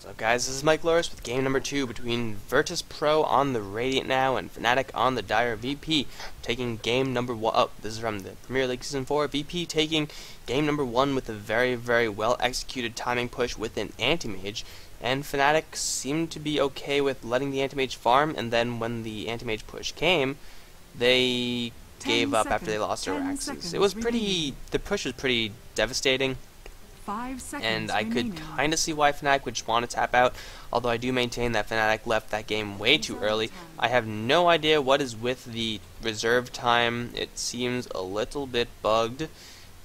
What's up, guys? This is Mike Loris with game number 2 between Virtus Pro on the Radiant now and Fnatic on the Dire. VP taking game number 1. Oh, this is from the Premier League Season 4. VP taking game number 1 with a very, very well executed timing push with an anti-mage. And Fnatic seemed to be okay with letting the anti-mage farm, and then when the anti-mage push came, they gave up after they lost their axes. It was pretty, the push was pretty devastating. 5 seconds And I could kind of see why Fnatic would want to tap out, although I do maintain that Fnatic left that game way too early. I have no idea what is with the reserve time. It seems a little bit bugged,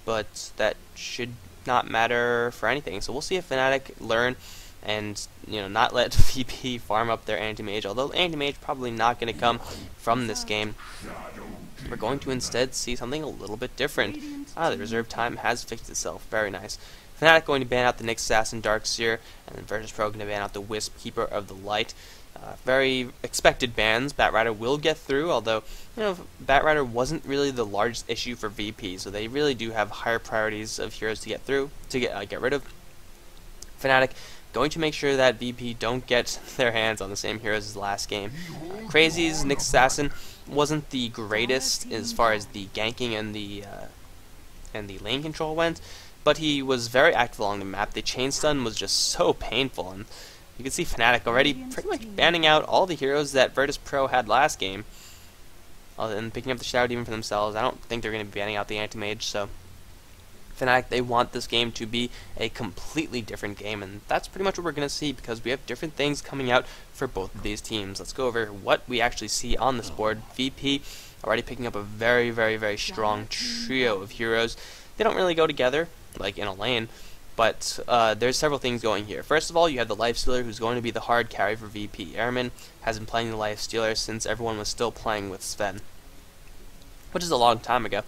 but that should not matter for anything. So we'll see if Fnatic learn and not let VP farm up their anti-mage, although anti-mage probably not going to come from this game. We're going to instead see something a little bit different. The reserve time has fixed itself. Very nice. Fnatic going to ban out the Nyx Assassin Darkseer, and then Virtus Pro going to ban out the Wisp Keeper of the Light. Very expected bans. Batrider will get through, although Batrider wasn't really the largest issue for VP, so they really do have higher priorities of heroes to get through, to get rid of. Fnatic going to make sure that VP don't get their hands on the same heroes as last game. Crazy's Nyx Assassin wasn't the greatest as far as the ganking and the lane control went, but he was very active along the map. The chain stun was just so painful, and you can see Fnatic already pretty much banning out all the heroes that Virtus Pro had last game, and picking up the Shadow Demon for themselves. I don't think they're going to be banning out the Anti-Mage, so Fnatic, they want this game to be a completely different game, and that's pretty much what we're going to see because we have different things coming out for both of these teams. Let's go over what we actually see on this board. VP already picking up a very, very, very strong trio of heroes. They don't really go together, like in a lane, but there's several things going here. First of all, you have the Lifestealer, who's going to be the hard carry for VP. Airman has been playing the Lifestealer since everyone was still playing with Sven, which is a long time ago.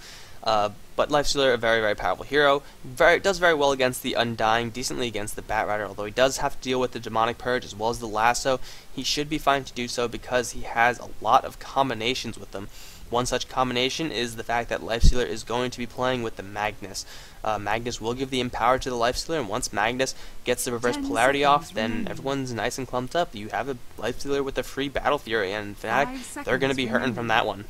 But Lifestealer, a very, very powerful hero. Does very well against the Undying, decently against the Batrider, although he does have to deal with the Demonic Purge as well as the Lasso. He should be fine to do so because he has a lot of combinations with them. One such combination is the fact that Lifestealer is going to be playing with the Magnus. Magnus will give the Empower to the Lifestealer, and once Magnus gets the reverse polarity off, then everyone's nice and clumped up. You have a Lifestealer with a free Battle Fury, and Fnatic, they're going to be hurting from that one.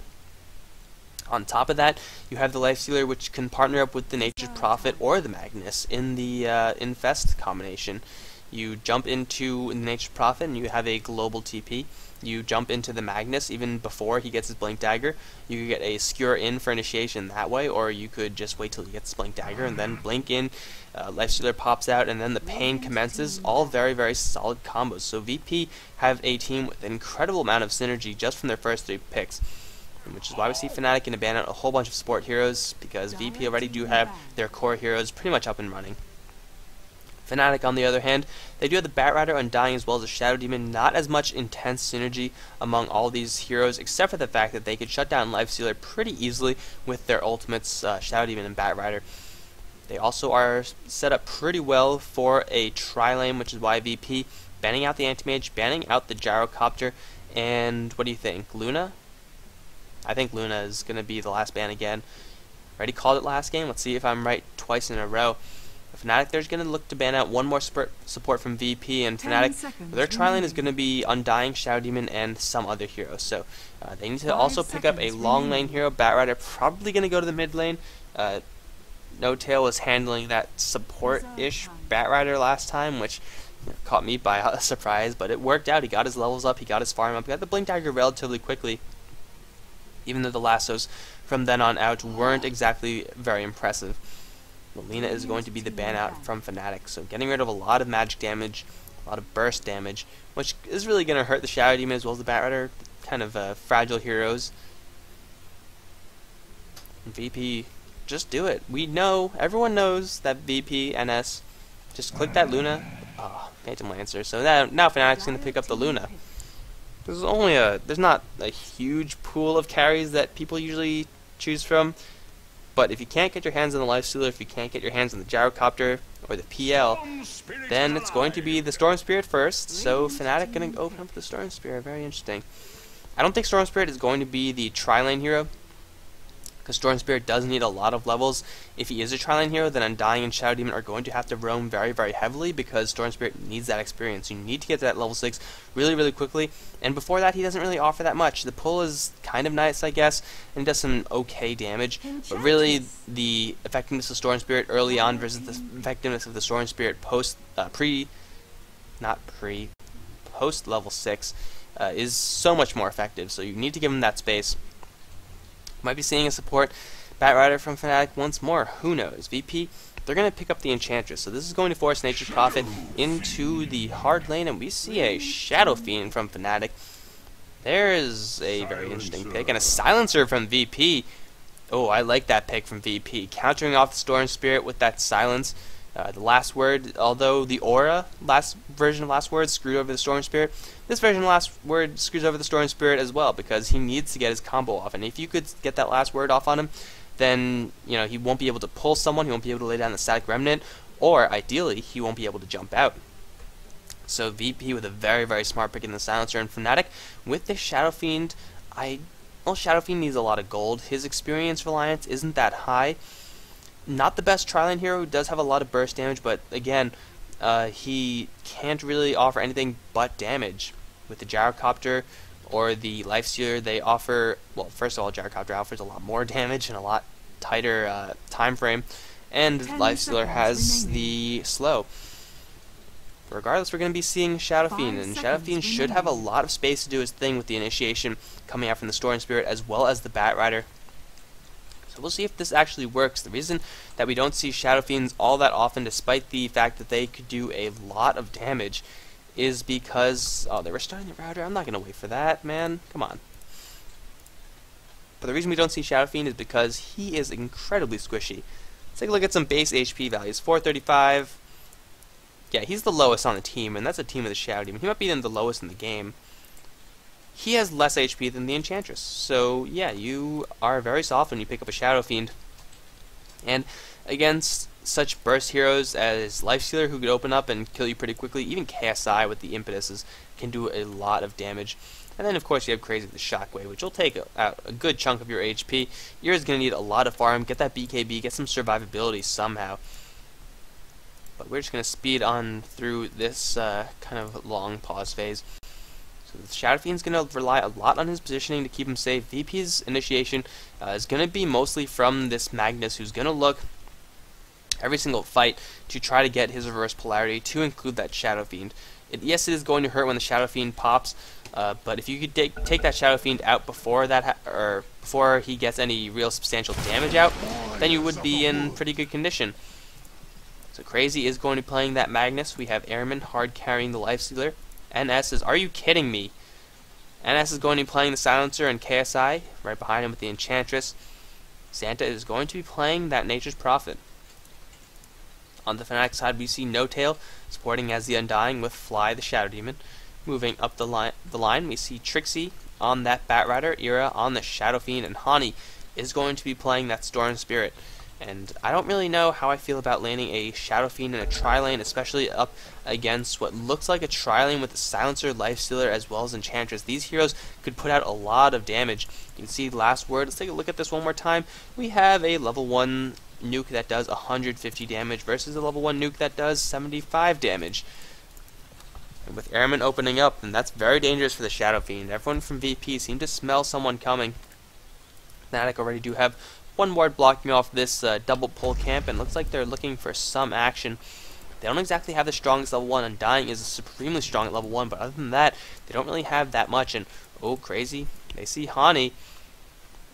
On top of that, you have the Lifestealer, which can partner up with the Nature's Prophet or the Magnus in the Infest combination. You jump into the Nature's Prophet and you have a global TP. You jump into the Magnus even before he gets his Blink Dagger. You could get a Skewer in for initiation that way, or you could just wait till he gets Blink Dagger and then blink in, Lifestealer pops out, and then the pain commences. All very, very solid combos. So VP have a team with an incredible amount of synergy just from their first 3 picks, which is why we see Fnatic going to ban out a whole bunch of support heroes, because VP already do have their core heroes pretty much up and running. Fnatic, on the other hand, they do have the Batrider, Undying, as well as the Shadow Demon. Not as much intense synergy among all these heroes, except for the fact that they could shut down Lifestealer pretty easily with their ultimates, Shadow Demon and Batrider. They also are set up pretty well for a tri-lane, which is why VP banning out the Anti-Mage, banning out the Gyrocopter, and what do you think, Luna? I think Luna is going to be the last ban again. Already called it last game. Let's see if I'm right twice in a row. Fnatic, they're going to look to ban out one more support from VP, and Fnatic, their tri-lane is going to be Undying, Shadow Demon, and some other hero. So they need to also pick up a long lane hero. Batrider probably going to go to the mid lane. No Tail was handling that support-ish Batrider last time, which caught me by surprise, but it worked out. He got his levels up, he got his farm up, he got the Blink Dagger relatively quickly, even though the lassos from then on out weren't exactly very impressive. Melina is going to be the ban out from Fnatic, so getting rid of a lot of magic damage, a lot of burst damage, which is really going to hurt the Shadow Demon as well as the Batrider, kind of fragile heroes. And VP, just do it. We know, everyone knows that VP, NS, just click that Luna. Phantom Lancer. So now Fnatic's going to pick up the Luna. There's not a huge pool of carries that people usually choose from, but if you can't get your hands on the Lifestealer, if you can't get your hands on the Gyrocopter or the PL, then it's going to be the Storm Spirit first. So Fnatic going to open up the Storm Spirit. Very interesting. I don't think Storm Spirit is going to be the tri-lane hero. because Storm Spirit does need a lot of levels. If he is a Tri-Lane hero, then Undying and Shadow Demon are going to have to roam very, very heavily, because Storm Spirit needs that experience. You need to get to that level 6 really, really quickly, and before that he doesn't really offer that much. The pull is kind of nice, I guess, and does some okay damage, but really the effectiveness of Storm Spirit early on versus the effectiveness of the Storm Spirit post level 6 is so much more effective, so you need to give him that space. Might be seeing a support Batrider from Fnatic once more. Who knows? VP, they're going to pick up the Enchantress. So this is going to force Nature's Prophet into the hard lane, and we see a Shadow Fiend from Fnatic. There is a very interesting pick, and a Silencer from VP. Oh, I like that pick from VP. Countering off the Storm Spirit with that silence. The last word, although the aura version of last word screwed over the Storm Spirit, this version of last word screws over the Storm Spirit as well, because he needs to get his combo off, and if you could get that last word off on him, then he won't be able to pull someone, he won't be able to lay down the static remnant, or ideally he won't be able to jump out. So VP with a very, very smart pick in the Silencer, and Fnatic with the Shadow Fiend. Well, Shadow Fiend needs a lot of gold. His experience reliance isn't that high. Not the best Tri-Lane hero, who does have a lot of burst damage, but again, he can't really offer anything but damage. With the Gyrocopter or the Lifestealer, they offer, well, first of all, Gyrocopter offers a lot more damage and a lot tighter time frame, and Lifestealer has the slow. But regardless, we're going to be seeing Shadow Fiend, and Shadow Fiend should have a lot of space to do his thing with the initiation coming out from the Storm Spirit as well as the Batrider. So we'll see if this actually works. The reason that we don't see Shadow Fiends all that often, despite the fact that they could do a lot of damage, is because... oh, they were starting the router. I'm not going to wait for that, man. Come on. But the reason we don't see Shadow Fiend is because he is incredibly squishy. Let's take a look at some base HP values. 435. Yeah, he's the lowest on the team, and that's a team with a Shadow Demon. He might be the lowest in the game. He has less HP than the Enchantress, so yeah, you are very soft when you pick up a Shadow Fiend. And against such burst heroes as Lifestealer, who could open up and kill you pretty quickly, even KSI with the impetuses can do a lot of damage. And then of course you have Crazy with the Shockwave, which will take out a good chunk of your HP. You're going to need a lot of farm, get that BKB, get some survivability somehow. But we're just going to speed on through this kind of long pause phase. So the Shadow Fiend's going to rely a lot on his positioning to keep him safe. VP's initiation is going to be mostly from this Magnus, who's going to look every single fight to try to get his reverse polarity to include that Shadow Fiend. Yes, it is going to hurt when the Shadow Fiend pops, but if you could take that Shadow Fiend out before that, or before he gets any real substantial damage out, then you would be in pretty good condition. So Crazy is going to be playing that Magnus. We have Airman hard carrying the Lifestealer. NS is, are you kidding me? NS is going to be playing the Silencer and KSI, right behind him with the Enchantress. Santa is going to be playing that Nature's Prophet. On the Fnatic side, we see No Tail supporting as the Undying with Fly the Shadow Demon. Moving up the line, we see Trixie on that Batrider, Era on the Shadow Fiend, and Hani is going to be playing that Storm Spirit. And I don't really know how I feel about laning a Shadow Fiend in a Tri-Lane, especially up against what looks like a Tri-Lane with the Silencer, Lifestealer, as well as Enchantress. These heroes could put out a lot of damage. You can see last word. Let's take a look at this one more time. We have a level 1 nuke that does 150 damage versus a level 1 nuke that does 75 damage. And with Airman opening up, and that's very dangerous for the Shadow Fiend. Everyone from VP seemed to smell someone coming. Fnatic already do have one ward blocking off this double pull camp, and looks like they're looking for some action. They don't exactly have the strongest level 1. Undying is supremely strong at level 1, but other than that, they don't really have that much. And oh, Crazy, they see Hani.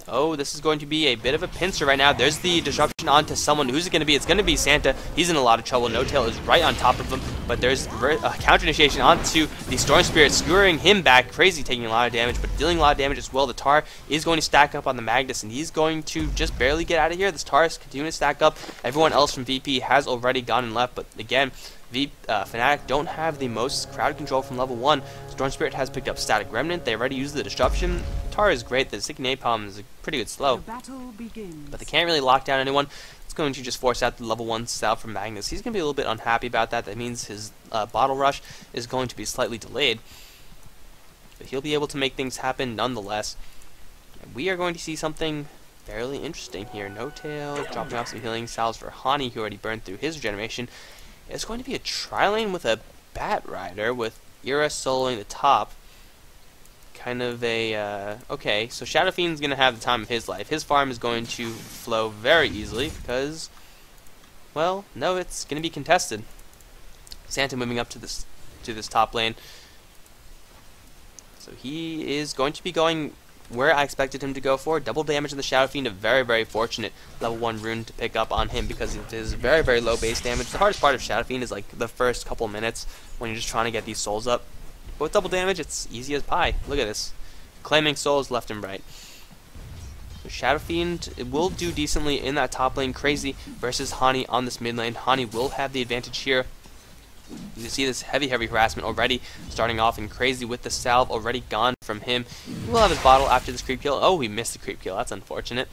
Oh, this is going to be a bit of a pincer right now. There's the disruption onto someone. Who's it going to be? It's going to be Santa. He's in a lot of trouble. No Tail is right on top of him, but there's a counter initiation onto the Storm Spirit, skewering him back. Crazy taking a lot of damage, but dealing a lot of damage as well. The Tar is going to stack up on the Magnus, and he's going to just barely get out of here. This Tar is continuing to stack up. Everyone else from VP has already gone and left, but again, Fnatic don't have the most crowd control from level 1. Storm Spirit has picked up Static Remnant. They already used the Disruption. Tar is great. The Sticky Napalm is a pretty good slow. But they can't really lock down anyone. It's going to just force out the level 1 style from Magnus. He's going to be a little bit unhappy about that. That means his Bottle Rush is going to be slightly delayed. But he'll be able to make things happen nonetheless. And we are going to see something fairly interesting here. No Tail, dropping off some healing salves for Hani, who already burned through his regeneration. It's going to be a tri-lane with a Bat Rider, with Ira soloing the top. Kind of a, okay, so Shadow Fiend's going to have the time of his life. His farm is going to flow very easily because, well, no, it's going to be contested. Santa moving up to this top lane. So he is going to be going where I expected him to go for. Double damage on the Shadow Fiend, a very, very fortunate level 1 rune to pick up on him because of his very, very low base damage. The hardest part of Shadow Fiend is like the first couple minutes when you're just trying to get these souls up. But with double damage, it's easy as pie. Look at this. Claiming souls left and right. So Shadow Fiend, it will do decently in that top lane. Crazy versus Hani on this mid lane. Hani will have the advantage here. You can see this heavy harassment already starting off, and Crazy with the salve already gone from him. He will have his bottle after this creep kill. Oh, he missed the creep kill. That's unfortunate.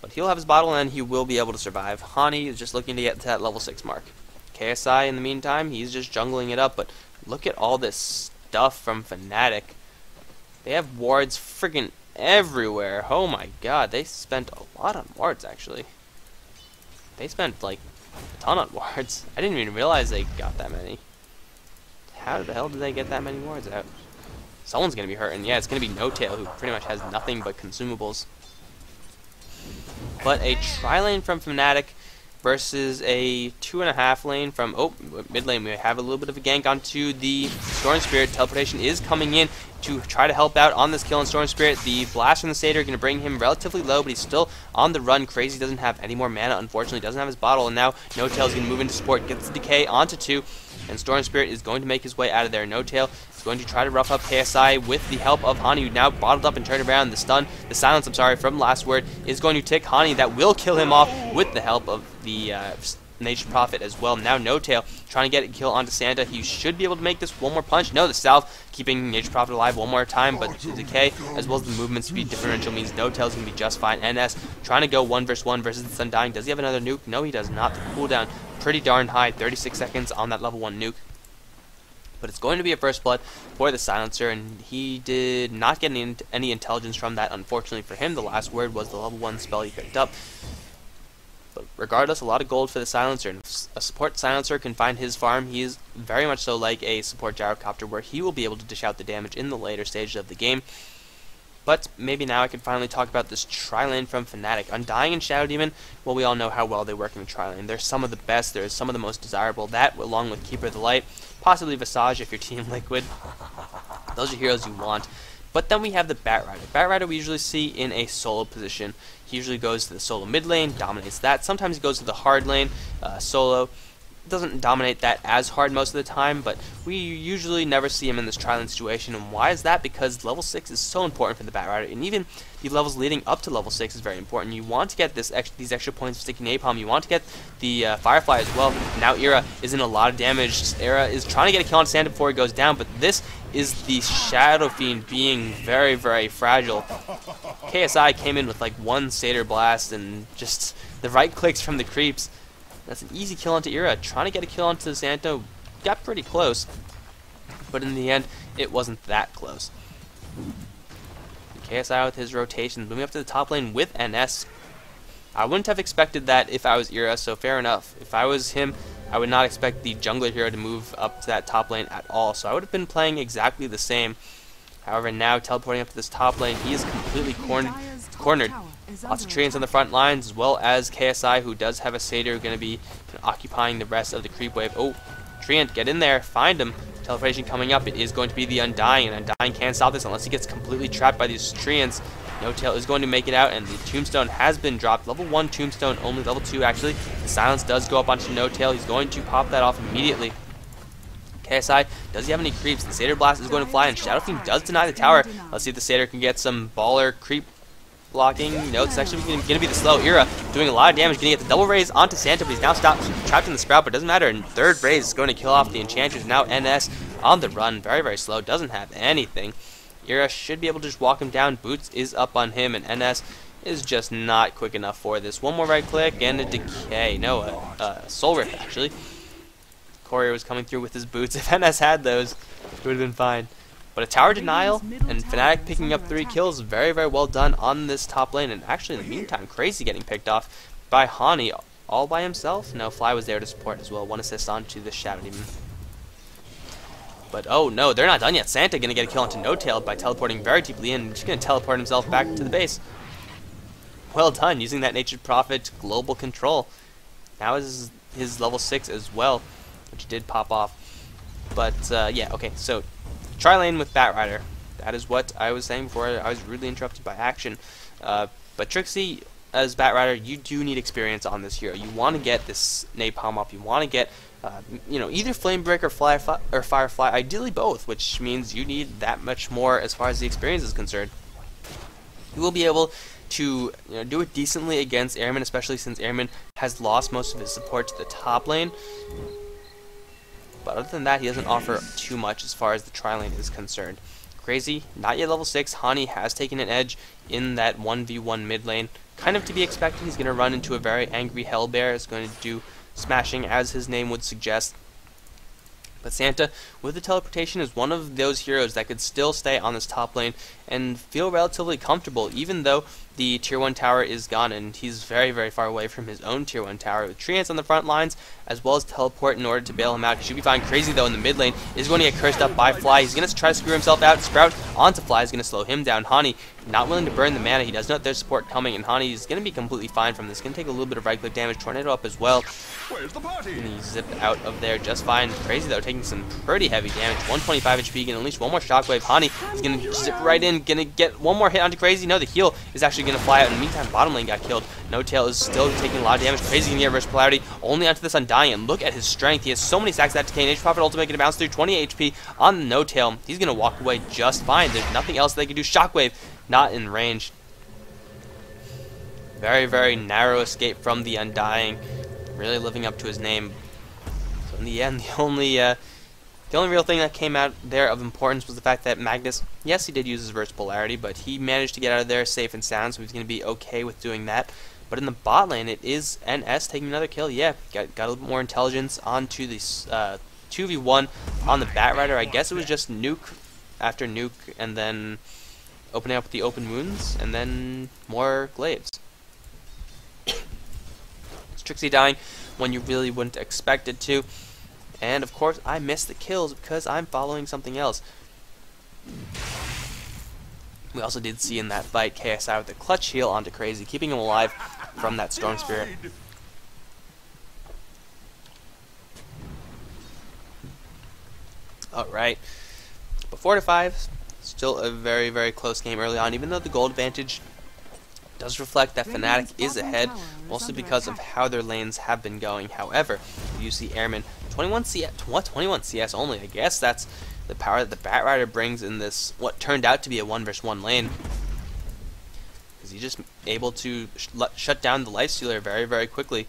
But he'll have his bottle and he will be able to survive. Hani is just looking to get to that level 6 mark. KSI, in the meantime, he's just jungling it up, but look at all this stuff from Fnatic. They have wards friggin' everywhere. Oh my god, they spent a lot on wards, actually. They spent, like, a ton on wards. I didn't even realize they got that many. How the hell did they get that many wards out? Someone's gonna be hurting. Yeah, it's gonna be No Tail, who pretty much has nothing but consumables. But a tri-lane from Fnatic versus a 2.5 lane from, mid lane. We have a little bit of a gank onto the Storm Spirit. Teleportation is coming in to try to help out on this kill on Storm Spirit. The blast from the Satyr are going to bring him relatively low, but he's still on the run. Crazy doesn't have any more mana, unfortunately. Doesn't have his bottle, and now No Tail is going to move into support. Gets the decay onto 2, and Storm Spirit is going to make his way out of there. No Tail is going to try to rough up KSI with the help of Hani, who now bottled up and turned around. The silence, from Last Word is going to tick Hani. That will kill him off with the help of the Nature's Prophet as well. Now No Tail trying to get a kill onto Santa. He should be able to make this one more punch. No, the salve keeping Nature's Prophet alive one more time, but the decay as well as the movement speed differential means No Tail's going to be just fine. NS trying to go 1 versus 1 versus the Sundying. Does he have another nuke? No, he does not. The cooldown pretty darn high, 36 seconds on that level 1 nuke. But it's going to be a first blood for the Silencer, and he did not get any intelligence from that. Unfortunately for him, the Last Word was the level 1 spell he picked up. But regardless, a lot of gold for the Silencer, and if a support Silencer can find his farm, he is very much so like a support Gyrocopter, where he will be able to dish out the damage in the later stages of the game. But maybe now I can finally talk about this tri-lane from Fnatic. Undying and Shadow Demon, well, we all know how well they work in the tri-lane. They're some of the best, they're some of the most desirable. That, along with Keeper of the Light, possibly Visage if you're Team Liquid. Those are heroes you want. But then we have the Bat Rider. Bat Rider we usually see in a solo position. He usually goes to the solo mid lane, dominates that. Sometimes he goes to the hard lane, solo. Doesn't dominate that as hard most of the time, but we usually never see him in this tri-lane situation. And why is that? Because level 6 is so important for the Bat Rider, and even the levels leading up to level 6 is very important. You want to get these extra points of Sticky Napalm. You want to get the Firefly as well. Now Ira is in a lot of damage. Ira is trying to get a kill on Santa before he goes down, but this is the Shadow Fiend being very, very fragile. KSI came in with like 1 Satyr Blast and just the right clicks from the creeps. That's an easy kill onto Ira. Trying to get a kill onto Santa got pretty close, but in the end, it wasn't that close. KSI with his rotations, moving up to the top lane with NS. I wouldn't have expected that if I was Ira, so fair enough. If I was him, I would not expect the jungler hero to move up to that top lane at all, so I would have been playing exactly the same. However, now teleporting up to this top lane, he is completely cornered. Lots of Treants on the front lines, as well as KSI, who does have a Satyr, going to be occupying the rest of the creep wave. Oh, Treant, get in there, find him. Teleportation coming up, it is going to be the Undying, and Undying can't stop this unless he gets completely trapped by these Treants. No Tail is going to make it out, and the Tombstone has been dropped. Level 1 Tombstone, only level 2 actually. The silence does go up onto No Tail. He's going to pop that off immediately. KSI, does he have any creeps? The Satyr Blast is going to fly, and Shadow Fiend does deny the tower. Let's see if the Satyr can get some baller creep blocking. No, it's actually going to be the slow Ira doing a lot of damage. Going to get the double raise onto Santa, but he's now trapped in the Sprout, but it doesn't matter. And third raise is going to kill off the Enchantress. Now NS on the run, very, very slow, doesn't have anything. Ira should be able to just walk him down. Boots is up on him, and NS is just not quick enough for this. One more right click and a decay. No, a Soul Rift actually. Courier was coming through with his boots. If NS had those, it would have been fine. But a tower denial, and Fnatic picking up 3 kills, very, very well done on this top lane. And actually, in the meantime, Crazy getting picked off by Hani all by himself. No, Fly was there to support as well. 1 assist onto the Shadow Demon. But oh no, they're not done yet. Santa gonna get a kill onto No Tail by teleporting very deeply in. Just gonna teleport himself back to the base. Well done, using that Natured Prophet global control. Now is his level 6 as well, which did pop off. But yeah, okay, so tri-lane with Batrider. That is what I was saying before I was rudely interrupted by action. But Trixie, as Batrider, you do need experience on this hero. You want to get this Napalm up. You want to get, you know, either Flame Break or Firefly. Ideally both, which means you need that much more as far as the experience is concerned. You will be able to, you know, do it decently against Airman, especially since Airman has lost most of his support to the top lane. But other than that, he doesn't offer too much as far as the tri-lane is concerned. Crazy, not yet level 6. Hani has taken an edge in that 1v1 mid lane. Kind of to be expected. He's going to run into a very angry Hellbear. Is going to do smashing as his name would suggest. But Santa, with the teleportation, is one of those heroes that could still stay on this top lane and feel relatively comfortable, even though the tier 1 tower is gone and he's very, very far away from his own tier 1 tower. With Treants on the front lines, as well as teleport in order to bail him out. He should be fine. Crazy, though, in the mid lane is going to get cursed up by Fly. He's going to try to screw himself out. Sprout onto Fly is going to slow him down. Hani, not willing to burn the mana. He does know there's support coming, and Hani is going to be completely fine from this. Going to take a little bit of right-click damage. Tornado up as well. Where's the party? And he zipped out of there just fine. Crazy, though, taking some pretty heavy damage. 125 HP, going to unleash one more shockwave. Hani is going to zip right in, going to get one more hit onto Crazy. No, the heal is actually going to fly out. In the meantime, bottom lane got killed. No Tail is still taking a lot of damage. Crazy going to get reverse polarity only onto this Undying. And look at his strength. He has so many stacks of that decay. Natured Prophet ultimate going to bounce through 20 HP on the No Tail. He's going to walk away just fine. There's nothing else they can do. Shockwave, not in range. Very, very narrow escape from the Undying. Really living up to his name. So in the end, the only real thing that came out there of importance was the fact that Magnus, yes, he did use his reverse polarity, but he managed to get out of there safe and sound, so he's going to be okay with doing that. But in the bot lane, it is NS taking another kill. Yeah, got a little bit more intelligence onto this 2v1 on the Batrider. I guess it was just nuke after nuke, and then opening up with the open wounds, and then more glaives. It's Trixie dying when you really wouldn't expect it to. And of course, I missed the kills because I'm following something else. We also did see in that fight KSI with a clutch heal onto Crazy, keeping him alive from that Storm Spirit. Alright. But 4-5, still a very, very close game early on, even though the goal advantage does reflect that Fnatic is ahead, mostly because of how their lanes have been going. However, you see Airman 21 CS, what, 21 CS only? I guess that's the power that the Batrider brings in this, what turned out to be a 1 vs 1 lane. Because he's just able to shut down the Lifestealer very, very quickly.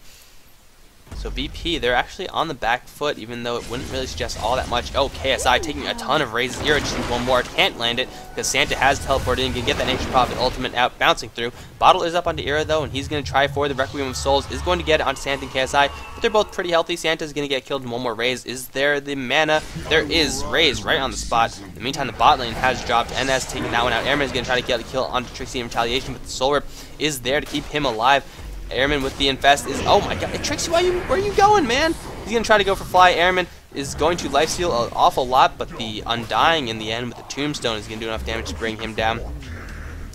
So VP, they're actually on the back foot, even though it wouldn't really suggest all that much. Oh, KSI taking a ton of raises here, just needs one more, can't land it, because Santa has teleported in, can get that Natured Prophet ultimate out, bouncing through. Bottle is up onto Ira though, and he's going to try for the Requiem of Souls, is going to get it onto Santa and KSI, but they're both pretty healthy. Santa's going to get killed in one more raise. Is there the mana? There is. Raise right on the spot. In the meantime, the bot lane has dropped. NS taking that one out. Airman is going to try to get a kill onto Trixie in retaliation, but the Soul Rip is there to keep him alive. Airman with the infest is, oh my god, Trixie, where are you going, man? He's going to try to go for Fly. Airman is going to lifesteal an awful lot, but the Undying in the end with the Tombstone is going to do enough damage to bring him down.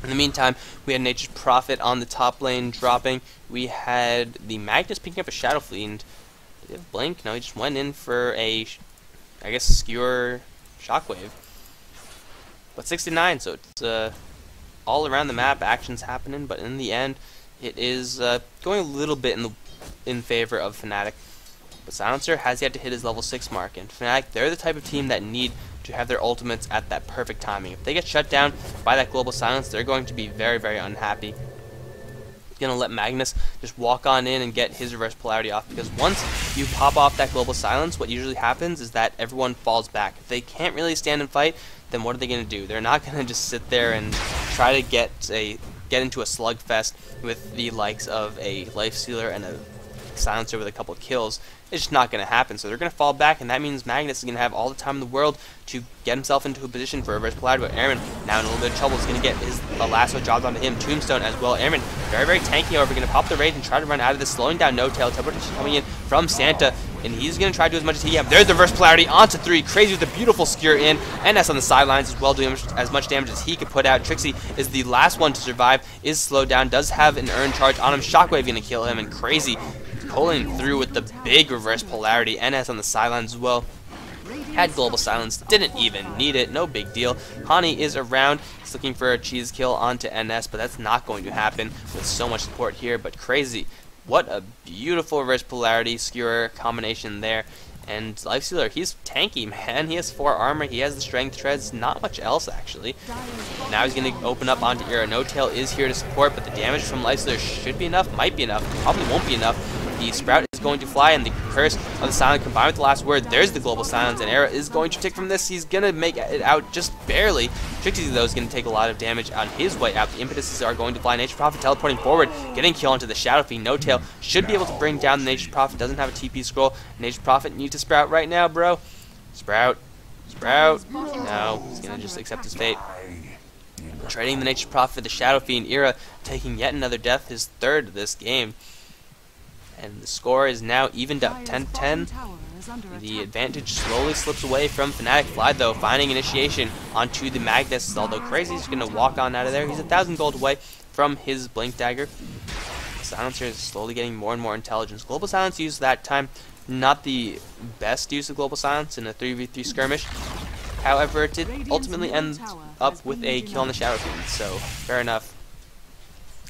In the meantime, we had Nature's Prophet on the top lane dropping. We had the Magnus picking up a Shadow Fiend. Did he have Blink? No, he just went in for a, I guess, Skewer Shockwave. But 69, so it's all around the map, action's happening, but in the end, it is going a little bit in favor of Fnatic. But Silencer has yet to hit his level 6 mark, and Fnatic, they're the type of team that need to have their ultimates at that perfect timing. If they get shut down by that global silence, they're going to be very, very unhappy. Gonna let Magnus just walk on in and get his reverse polarity off, because once you pop off that global silence, what usually happens is that everyone falls back. If they can't really stand and fight, then what are they gonna do? They're not gonna just sit there and try to get into a slugfest with the likes of a Lifestealer and a Silencer with a couple of kills. It's just not going to happen, so they're going to fall back, and that means Magnus is going to have all the time in the world to get himself into a position for reverse polarity. But Airman, now in a little bit of trouble, is going to get his lasso dropped onto him. Tombstone as well. Airman, very, very tanky, however, going to pop the rage and try to run out of this, slowing down No Tail. Teleportation coming in from Santa, and he's going to try to do as much as he can. There's the reverse polarity onto 3. Crazy with a beautiful skewer in. NS on the sidelines as well, doing as much damage as he could put out. Trixie is the last one to survive, is slowed down, does have an earn charge on him. Shockwave going to kill him, and Crazy pulling through with the big reverse polarity. NS on the sidelines as well. Had global silence, didn't even need it, no big deal. Hani is around, he's looking for a cheese kill onto NS, but that's not going to happen with so much support here. But Crazy, what a beautiful reverse polarity skewer combination there. And Lifestealer, he's tanky, man. He has 4 armor, he has the strength treads, not much else actually. Now he's going to open up onto Era. No Tail is here to support, but the damage from Lifestealer should be enough, might be enough, probably won't be enough. The Sprout is going to fly, and the Curse of the Silent combined with the last word. There's the global silence, and Era is going to tick from this. He's going to make it out just barely. Trixie, though, is going to take a lot of damage on his way out. The Impetuses are going to fly. Nature Prophet teleporting forward, getting kill onto the Shadow Fiend. No Tail should be able to bring down the Nature Prophet. Doesn't have a TP scroll. Nature Prophet needs to Sprout right now, bro. Sprout. Sprout. No, he's going to just accept his fate. Trading the Nature Prophet, the Shadow Fiend. Era taking yet another death, his 3rd of this game. And the score is now evened up, 10-10. The advantage slowly slips away from Fnatic. Fly, though, finding initiation onto the Magnus. Although Crazy's going to walk on out of there. He's 1,000 gold away from his Blink Dagger. Silencer is slowly getting more and more intelligence. Global Silence used that time. Not the best use of Global Silence in a 3v3 skirmish. However, it did ultimately end up with a kill on the Shadow Fiend, so fair enough.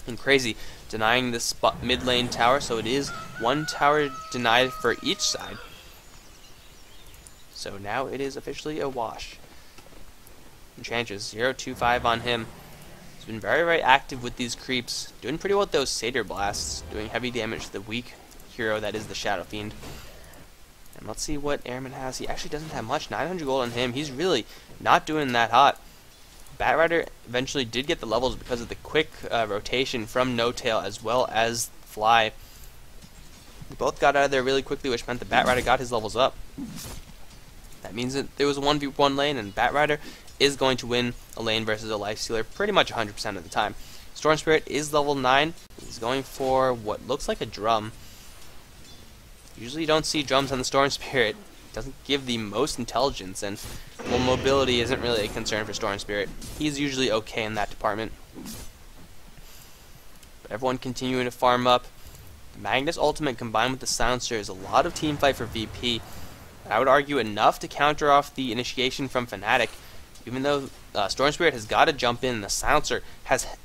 And Crazy denying this mid lane tower, so it is 1 tower denied for each side. So now it is officially a wash. Enchantress 0-2-5 on him. He's been very, very active with these creeps, doing pretty well with those Satyr Blasts, doing heavy damage to the weak hero that is the Shadow Fiend. And let's see what Airman has. He actually doesn't have much, 900 gold on him. He's really not doing that hot. Batrider eventually did get the levels because of the quick rotation from No Tail as well as Fly. They both got out of there really quickly, which meant the Batrider got his levels up. That means that there was a 1v1 lane, and Batrider is going to win a lane versus a Lifestealer pretty much 100% of the time. Storm Spirit is level 9. He's going for what looks like a drum. Usually you don't see drums on the Storm Spirit. Doesn't give the most intelligence, and well, mobility isn't really a concern for Storm Spirit. He's usually okay in that department. But everyone continuing to farm up. The Magnus ultimate combined with the Silencer is a lot of team fight for VP. I would argue enough to counter off the initiation from Fnatic. Even though Storm Spirit has got to jump in, the Silencer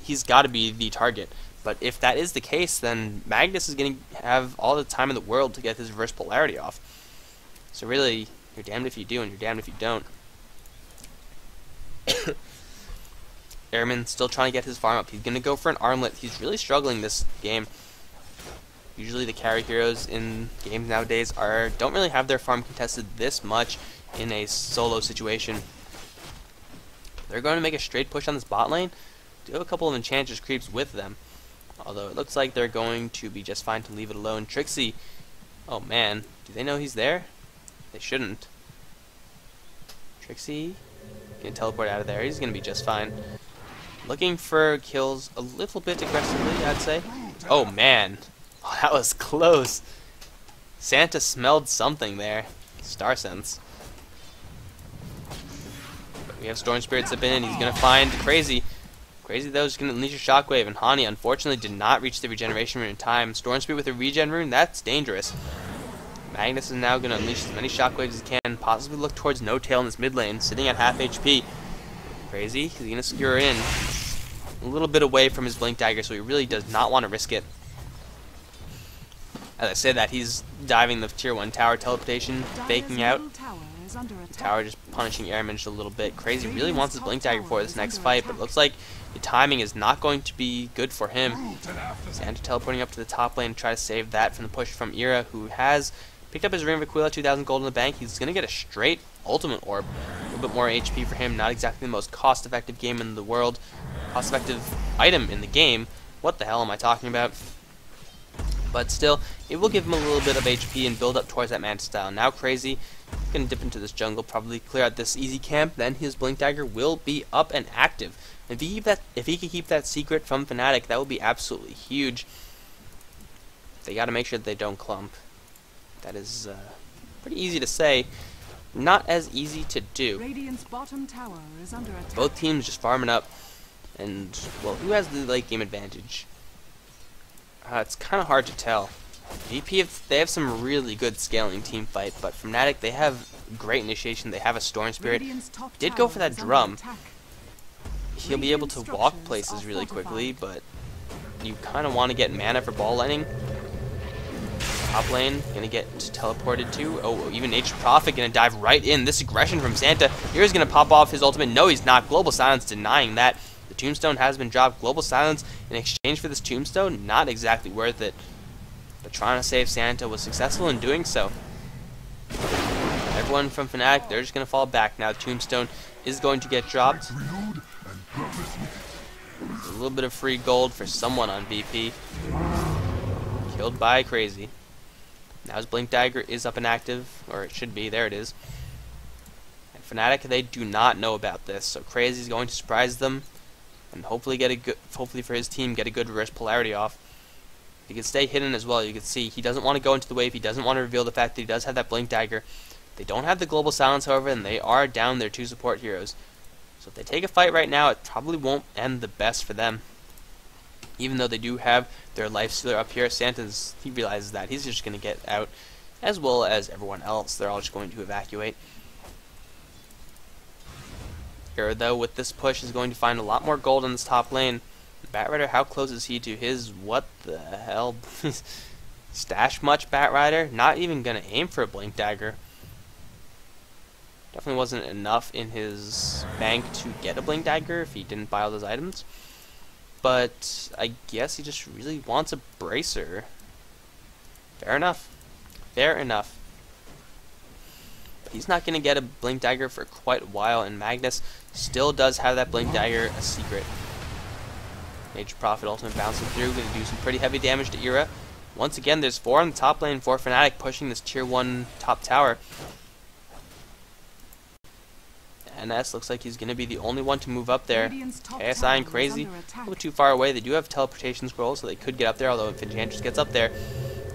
he's got to be the target. But if that is the case, then Magnus is going to have all the time in the world to get his reverse polarity off. So really, you're damned if you do and you're damned if you don't. Airman still trying to get his farm up. He's going to go for an armlet. He's really struggling this game. Usually the carry heroes in games nowadays don't really have their farm contested this much in a solo situation. They're going to make a straight push on this bot lane. Do have a couple of Enchantress creeps with them. Although it looks like they're going to be just fine to leave it alone. Trixie, oh man, do they know he's there? They shouldn't. Trixie can teleport out of there. He's going to be just fine. Looking for kills a little bit aggressively, I'd say. Oh man, oh, that was close. Santa smelled something there. Star sense. But we have Storm Spirit zip in, and he's going to find Crazy. Crazy, though, is going to unleash a Shockwave, and Hani, unfortunately, did not reach the regeneration rune in time. Storm Spirit with a regen rune, that's dangerous. Magnus is now going to unleash as many Shockwaves as he can, possibly look towards No Tail in this mid lane, sitting at half HP. Crazy, he's going to skewer in a little bit away from his Blink Dagger, so he really does not want to risk it. As I say that, he's diving the tier 1 tower teleportation, faking out. Tower just punishing Airman just a little bit. Crazy really wants his Blink Dagger for this next fight, but it looks like the timing is not going to be good for him. Santa teleporting up to the top lane to try to save that from the push from Era, who has picked up his Ring of Aquila, 2,000 gold in the bank. He's going to get a straight Ultimate Orb. A little bit more HP for him. Not exactly the most cost-effective game in the world. Cost-effective item in the game. What the hell am I talking about? But still, it will give him a little bit of HP and build up towards that Manta style. Now Crazy gonna dip into this jungle, probably clear out this easy camp, then his Blink Dagger will be up and active. If he can keep that secret from Fnatic, that would be absolutely huge. They gotta make sure that they don't clump. That is pretty easy to say, not as easy to do. Radiant's bottom tower is under attack. Both teams just farming up, and well, who has the late game advantage? It's kind of hard to tell. VP, they have some really good scaling team fight, but Fnatic, they have great initiation. They have a Storm Spirit. Did go for that drum. He'll be able to walk places really quickly, but you kind of want to get mana for ball lining. Top lane gonna get teleported to. Oh, even Nature's Prophet gonna dive right in. This aggression from Santa. Here's gonna pop off his ultimate. No, he's not. Global Silence denying that. The Tombstone has been dropped. Global Silence in exchange for this Tombstone, not exactly worth it. But trying to save Santa was successful in doing so. Everyone from Fnatic, they're just gonna fall back now. Tombstone is going to get dropped. A little bit of free gold for someone on VP. Killed by Crazy. Now his Blink Dagger is up and active, or it should be. There it is. And Fnatic, they do not know about this, so Crazy is going to surprise them, and hopefully for his team, get a good reverse polarity off. He can stay hidden as well. You can see he doesn't want to go into the wave. He doesn't want to reveal the fact that he does have that Blink Dagger. They don't have the Global Silence, however, and they are down their 2 support heroes. So if they take a fight right now, it probably won't end the best for them. Even though they do have their life stealer up here, he realizes that. He's just going to get out, as well as everyone else. They're all just going to evacuate. Here, though, with this push, is going to find a lot more gold in this top lane. Batrider, how close is he to his, what the hell? Stash much, Batrider? Not even going to aim for a Blink Dagger. Definitely wasn't enough in his bank to get a Blink Dagger if he didn't buy all those items. But I guess he just really wants a Bracer. Fair enough. Fair enough. But he's not going to get a Blink Dagger for quite a while, and Magnus still does have that Blink Dagger a secret. Nature's Prophet ultimate bouncing through, going to do some pretty heavy damage to Era. Once again, there's 4 on the top lane for Fnatic pushing this tier 1 top tower. NS looks like he's going to be the only one to move up there. KSI and Crazy, a little too far away. They do have teleportation scrolls, so they could get up there, although if Enchantress gets up there,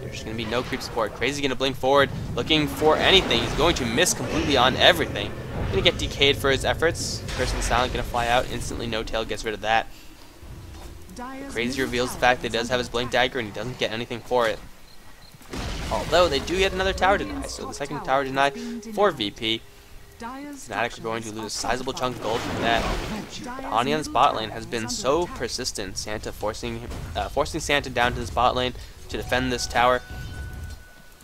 there's just going to be no creep support. Crazy going to blink forward, looking for anything. He's going to miss completely on everything. Going to get decayed for his efforts. Curse of the Silent going to fly out. Instantly, No Tail gets rid of that. Crazy reveals the fact that he does have his Blink Dagger, and he doesn't get anything for it. Although, they do get another tower deny, so the second tower deny for VP. Fnatic are going to lose a sizable chunk of gold from that. Hani on the spot lane has been so persistent. Santa forcing Santa down to the spot lane to defend this tower.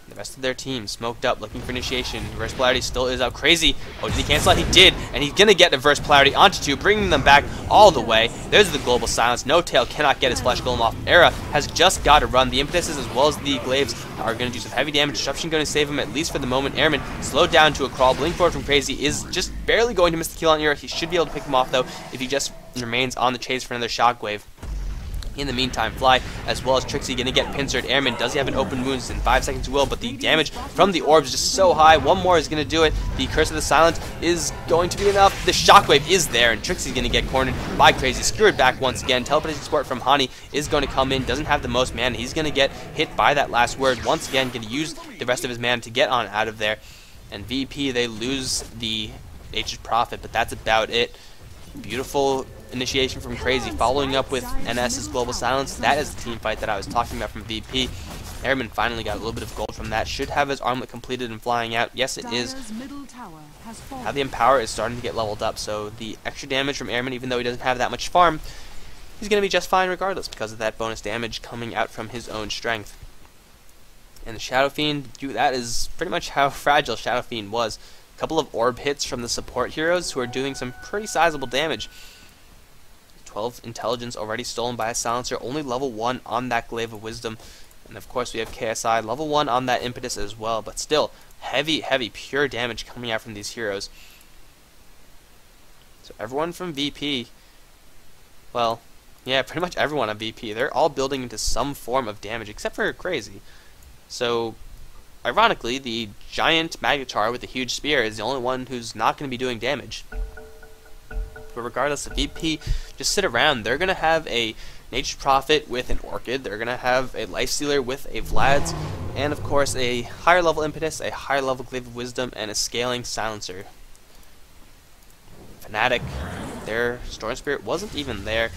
The rest of their team smoked up, looking for initiation. Reverse polarity still is out. Crazy. Oh, did he cancel out? He did, and he's gonna get reverse polarity onto 2, bringing them back all the way. There's the Global Silence. No Tail cannot get his Flesh Golem off. Era has just got to run. The Impetuses as well as the Glaives are going to do some heavy damage. Disruption going to save him, at least for the moment. Airman slowed down to a crawl. Blink forward from Crazy is just barely going to miss the kill on Era. He should be able to pick him off, though, if he just remains on the chase for another Shockwave. In the meantime, Fly, as well as Trixie, going to get pincered. Airman, does he have an open wounds? In 5 seconds he will, but the damage from the orbs is just so high. One more is going to do it. The Curse of the Silence is going to be enough. The Shockwave is there, and Trixie's going to get cornered by Crazy. Skewered back once again. Teleportation support from Hani is going to come in. Doesn't have the most mana. He's going to get hit by that last word. Once again, going to use the rest of his mana to get on out of there. And VP, they lose the Nature's Prophet, but that's about it. Beautiful initiation from Crazy, following up with NS's Global Silence. That is the team fight that I was talking about from VP. Airman finally got a little bit of gold from that. Should have his armlet completed and flying out. Yes, it is. Now the Empower is starting to get leveled up, so the extra damage from Airman, even though he doesn't have that much farm, he's going to be just fine regardless because of that bonus damage coming out from his own strength. And the Shadow Fiend, that is pretty much how fragile Shadow Fiend was. A couple of orb hits from the support heroes who are doing some pretty sizable damage. 12 intelligence already stolen by a silencer, only level 1 on that Glaive of Wisdom. And of course we have KSI, level 1 on that Impetus as well, but still, heavy, pure damage coming out from these heroes. So everyone from VP, well, Yeah, pretty much everyone on VP. They're all building into some form of damage, except for Crazy. So, ironically, the giant Magnetar with the huge spear is the only one who's not going to be doing damage. But regardless, the VP just sit around. They're going to have a Nature's Prophet with an Orchid. They're going to have a Lifestealer with a Vlad's. And, of course, a higher level Impetus, a higher level Glaive of Wisdom, and a Scaling Silencer. Fnatic, their Storm Spirit wasn't even there.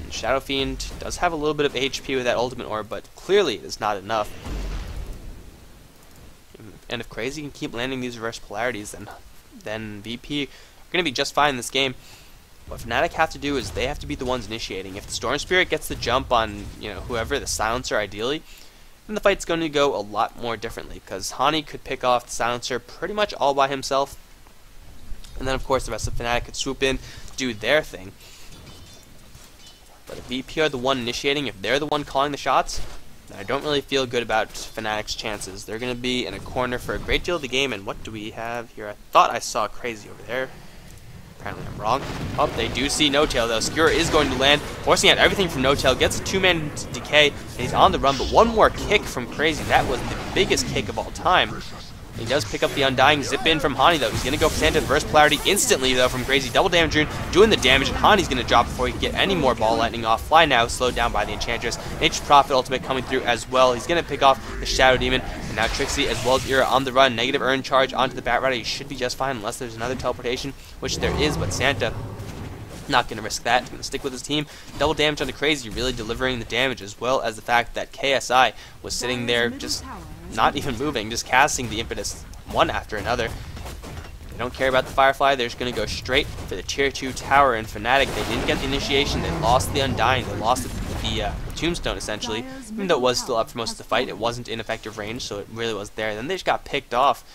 And Shadow Fiend does have a little bit of HP with that Ultimate Orb, but clearly it is not enough. And if Crazy can keep landing these reverse polarities, then VP are going to be just fine in this game. What Fnatic have to do is they have to be the ones initiating. If the Storm Spirit gets the jump on, whoever, the Silencer ideally, then the fight's going to go a lot more differently, because Hani could pick off the Silencer pretty much all by himself. And then, of course, the rest of Fnatic could swoop in, do their thing. But if VP are the one initiating, if they're the one calling the shots, then I don't really feel good about Fnatic's chances. They're going to be in a corner for a great deal of the game. And what do we have here? I thought I saw Crazy over there. Apparently I'm wrong. Oh, they do see No-Tail, though. Skewer is going to land, forcing out everything from No-Tail. Gets a 2-man decay, and he's on the run. But one more kick from Crazy. That was the biggest kick of all time. He does pick up the Undying zip in from Hani, though. He's going to go for Santa Reverse Polarity instantly, though, from Crazy. Double damage rune, doing the damage, and Hani's going to drop before he can get any more Ball Lightning off. Fly now, slowed down by the Enchantress. Nature's Prophet ultimate coming through as well. He's going to pick off the Shadow Demon, and now Trixie as well as Ira on the run. Negative Urn charge onto the Bat Rider. He should be just fine unless there's another teleportation, which there is, but Santa not going to risk that. He's going to stick with his team. Double damage on the Crazy, really delivering the damage, as well as the fact that KSI was sitting there just not even moving, just casting the Impetus one after another. They don't care about the Firefly. They're just going to go straight for the tier 2 tower. And Fnatic, they didn't get the initiation. They lost the Undying. They lost the Tombstone, essentially. Even though it was still up for most of the fight, it wasn't in effective range, so it really was there. Then they just got picked off.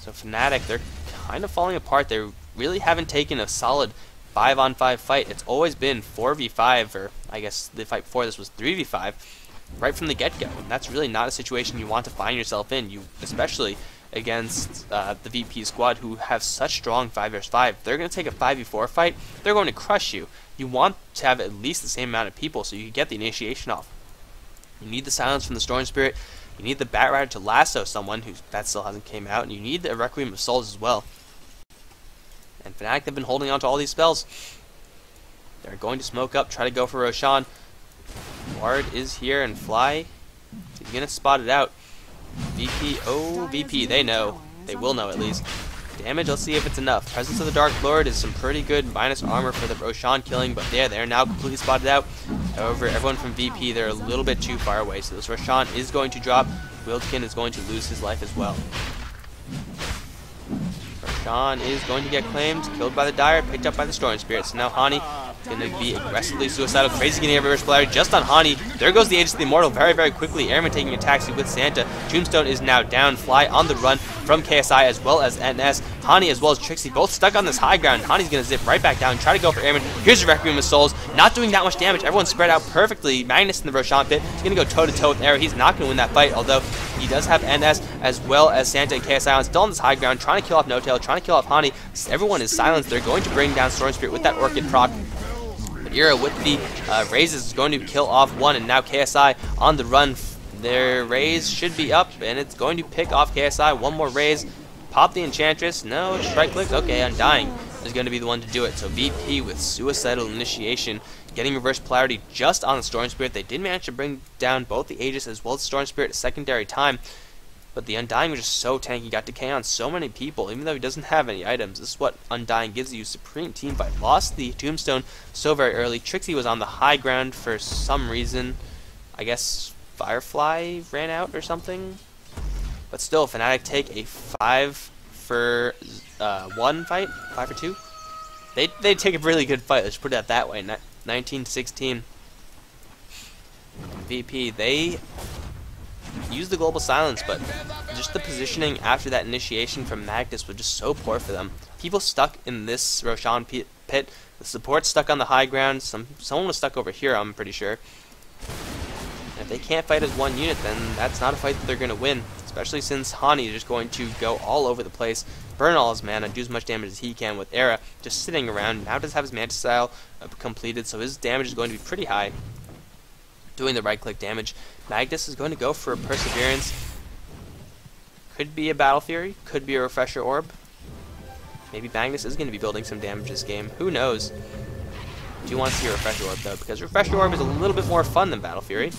So Fnatic, they're kind of falling apart. They really haven't taken a solid 5-on-5 fight. It's always been 4v5, or I guess the fight before this was 3v5. Right from the get-go. And that's really not a situation you want to find yourself in, especially against the VP squad, who have such strong 5 vs 5. They're going to take a 5v4 fight, they're going to crush you. You want to have at least the same amount of people so you can get the initiation off. You need the silence from the Storm Spirit, you need the Bat Rider to lasso someone that still hasn't came out, and you need the Requiem of Souls as well. And Fnatic have been holding on to all these spells. They're going to smoke up, try to go for Roshan. Ward is here, and Fly, he's going to spot it out. VP, oh, VP, they know. They will know, at least. Damage, let's see if it's enough. Presence of the Dark Lord is some pretty good minus armor for the Roshan killing, but they're now completely spotted out. However, everyone from VP, they're a little bit too far away, so this Roshan is going to drop. Wildkin is going to lose his life as well. Roshan is going to get claimed, killed by the Dire, picked up by the Storm Spirit. So now Hani is going to be aggressively suicidal. Crazy getting a reverse polarity just on Hani. There goes the Aegis of the Immortal very, very quickly. Airman taking a taxi with Santa. Tombstone is now down. Fly on the run from KSI as well as NS. Hani as well as Trixie both stuck on this high ground. Hani's going to zip right back down, try to go for Airman. Here's the Requiem of Souls. Not doing that much damage. Everyone's spread out perfectly. Magnus in the Roshan pit. He's going to go toe-to-toe with Arrow. He's not going to win that fight, although he does have NS as well as Santa and KSI on, still on this high ground, trying to kill off No-Tail, trying to kill off Hani. Everyone is silenced. They're going to bring down Storm Spirit with that Orchid proc. But Ira with the raises is going to kill off one, and now KSI on the run. Their raise should be up, and it's going to pick off KSI. One more raise. Pop the Enchantress. No, just right click. Okay, Undying is going to be the one to do it. So VP with Suicidal Initiation, getting reverse polarity just on the Storm Spirit. They did manage to bring down both the Aegis as well as Storm Spirit a secondary time. But the Undying was just so tanky, got decay on so many people, even though he doesn't have any items. This is what Undying gives you, supreme team fight. Lost the Tombstone so very early. Trixie was on the high ground for some reason. I guess Firefly ran out or something. But still, Fnatic take a 5-for-1 fight? 5-for-2? They take a really good fight, let's put it that way. 19-16. VP, they use the global silence, but just the positioning after that initiation from Magnus was just so poor for them. People stuck in this Roshan pit, the support stuck on the high ground, someone was stuck over here, I'm pretty sure. If they can't fight as one unit, then that's not a fight that they're going to win, especially since Hani is just going to go all over the place, burn all his mana, do as much damage as he can with Era, just sitting around. Now does have his Mantis Style completed, so his damage is going to be pretty high, doing the right-click damage. Magnus is going to go for a Perseverance. Could be a Battle Fury, could be a Refresher Orb. Maybe Magnus is going to be building some damage this game. Who knows? I do want to see a Refresher Orb, though, because Refresher Orb is a little bit more fun than Battle Fury.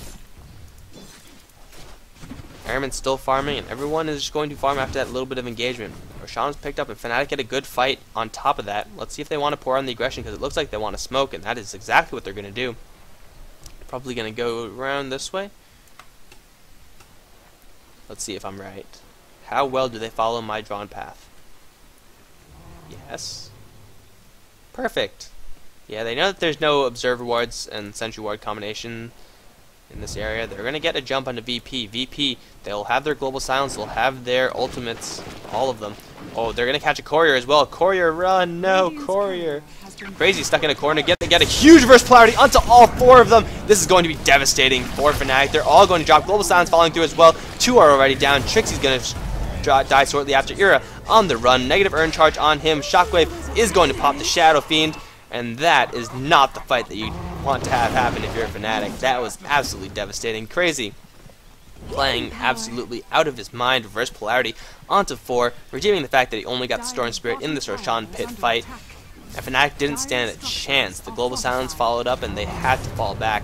Airman's still farming, and everyone is just going to farm after that little bit of engagement. Roshan's picked up, and Fnatic get a good fight on top of that. Let's see if they want to pour on the aggression, because it looks like they want to smoke, and that is exactly what they're going to do. Probably going to go around this way. Let's see if I'm right. How well do they follow my drawn path? Yes. Perfect. Yeah, they know that there's no Observer Wards and Sentry Ward combination in this area. They're going to get a jump onto VP. VP, they'll have their Global Silence, they'll have their ultimates, all of them. Oh, they're going to catch a Courier as well. Courier, run! No, Courier. Crazy, stuck in a corner. They get a huge reverse polarity onto all four of them. This is going to be devastating for Fnatic. They're all going to drop. Global Silence falling through as well. Two are already down. Trixie's going to die shortly after. Era on the run. Negative Earn Charge on him. Shockwave is going to pop the Shadow Fiend. And that is not the fight that you want to have happen if you're a Fnatic. That was absolutely devastating. Crazy. Playing absolutely out of his mind. Reverse polarity onto 4. Redeeming the fact that he only got the Storm Spirit in this Roshan pit fight. And Fnatic didn't stand a chance. The Global Silence followed up and they had to fall back.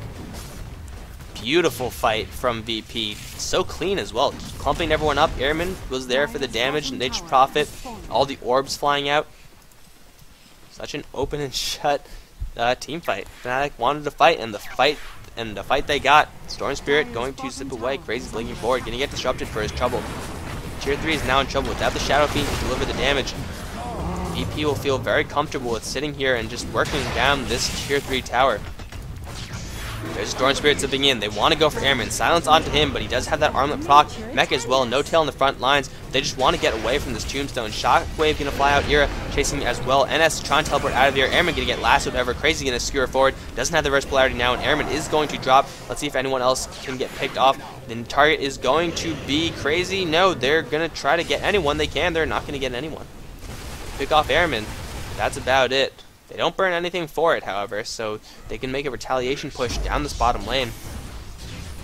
Beautiful fight from VP. So clean as well. Just clumping everyone up. Airman was there for the damage and Nature's Prophet. All the orbs flying out. Such an open and shut team fight. Fnatic wanted to fight, and the fight they got. Storm Spirit going to zip away. Crazy's linking forward, gonna get disrupted for his trouble. Tier 3 is now in trouble without the Shadow Fiend to deliver the damage. VP will feel very comfortable with sitting here and just working down this Tier 3 tower. There's Storm Spirit zipping in. They want to go for Airman. Silence onto him, but he does have that armlet proc. Mecha as well. No tail in the front lines. They just want to get away from this Tombstone. Shockwave going to fly out. Era chasing as well. NS trying to teleport out of the air. Airman going to get lassoed ever. Crazy going to skewer forward. Doesn't have the reverse polarity now, and Airman is going to drop. Let's see if anyone else can get picked off. The target is going to be Crazy. No, they're going to try to get anyone they can. They're not going to get anyone. Pick off Airman. That's about it. They don't burn anything for it, however, so they can make a retaliation push down this bottom lane.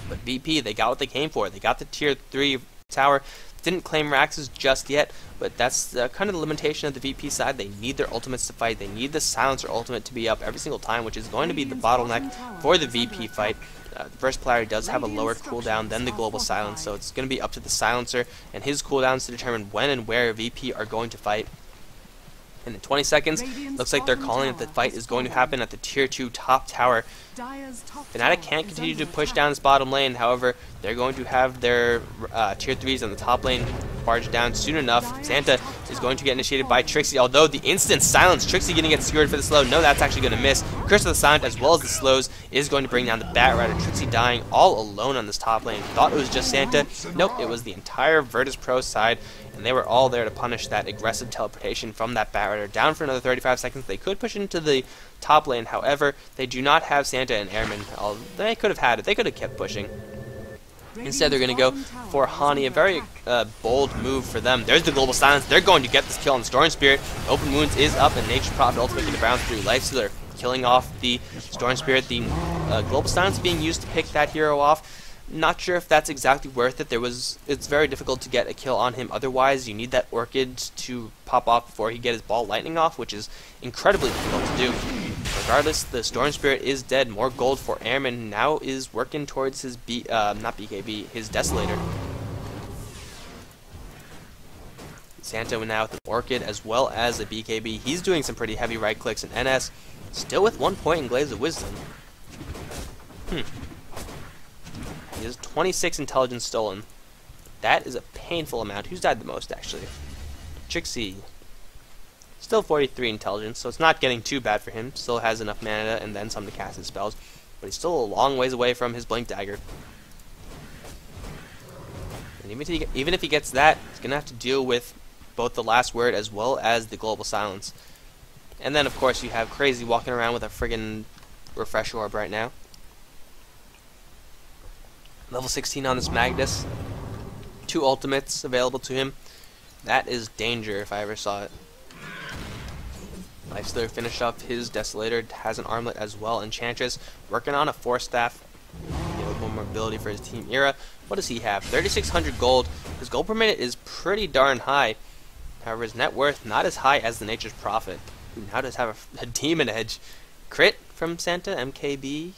But VP, they got what they came for. They got the Tier 3 tower. Didn't claim Raxes just yet, but that's kind of the limitation of the VP side. They need their ultimates to fight. They need the Silencer ultimate to be up every single time, which is going to be the bottleneck for the VP fight. The first polarity does have a lower cooldown than the Global Silence, so it's going to be up to the Silencer and his cooldowns to determine when and where VP are going to fight. And in 20 seconds, looks like they're calling that the fight is going to happen at the Tier 2 top tower. Fnatic can't continue to push down this bottom lane, however, they're going to have their Tier 3s on the top lane barged down soon enough. Santa is going to get initiated by Trixie, although the instant silence, Trixie going to get skewered for the slow. No, that's actually going to miss. Curse of the Silent, as well as the slows, is going to bring down the Bat Rider. Trixie dying all alone on this top lane. Thought it was just Santa. Nope, it was the entire Virtus Pro side, and they were all there to punish that aggressive teleportation from that Bat Rider. Down for another 35 seconds. They could push into the top lane, however, they do not have Santa and Airman. They could have had it. They could have kept pushing. Instead, they're going to go for Hani, a very bold move for them. There's the Global Silence. They're going to get this kill on Storm Spirit. Open Wounds is up, and Nature's Prophet ultimate going to bounce through. Lifestealer killing off the Storm Spirit. The Global Silence being used to pick that hero off. Not sure if that's exactly worth it. It's very difficult to get a kill on him. Otherwise, you need that Orchid to pop off before he get his Ball Lightning off, which is incredibly difficult to do. Regardless, the Storm Spirit is dead. More gold for Airman. Now is working towards his not BKB, his Desolator. Santa now with an Orchid as well as a BKB. He's doing some pretty heavy right clicks, and NS still with 1 point in Glaze of Wisdom. He has 26 intelligence stolen. That is a painful amount. Who's died the most, actually? Trixie. Still 43 intelligence, so it's not getting too bad for him. Still has enough mana and then some to cast his spells. But he's still a long ways away from his Blink Dagger. And even if he gets that, he's going to have to deal with both the Last Word as well as the Global Silence. And then, of course, you have Crazy walking around with a friggin' Refresh Orb right now. Level 16 on this Magnus. 2 ultimates available to him. That is danger if I ever saw it. Lifestealer finished off his Desolator, has an armlet as well. Enchantress working on a Force Staff. A little more mobility for his team. Era, what does he have? 3,600 gold. His gold per minute is pretty darn high. However, his net worth not as high as the Nature's Prophet, who now does have a Demon Edge. Crit from Santa, MKB.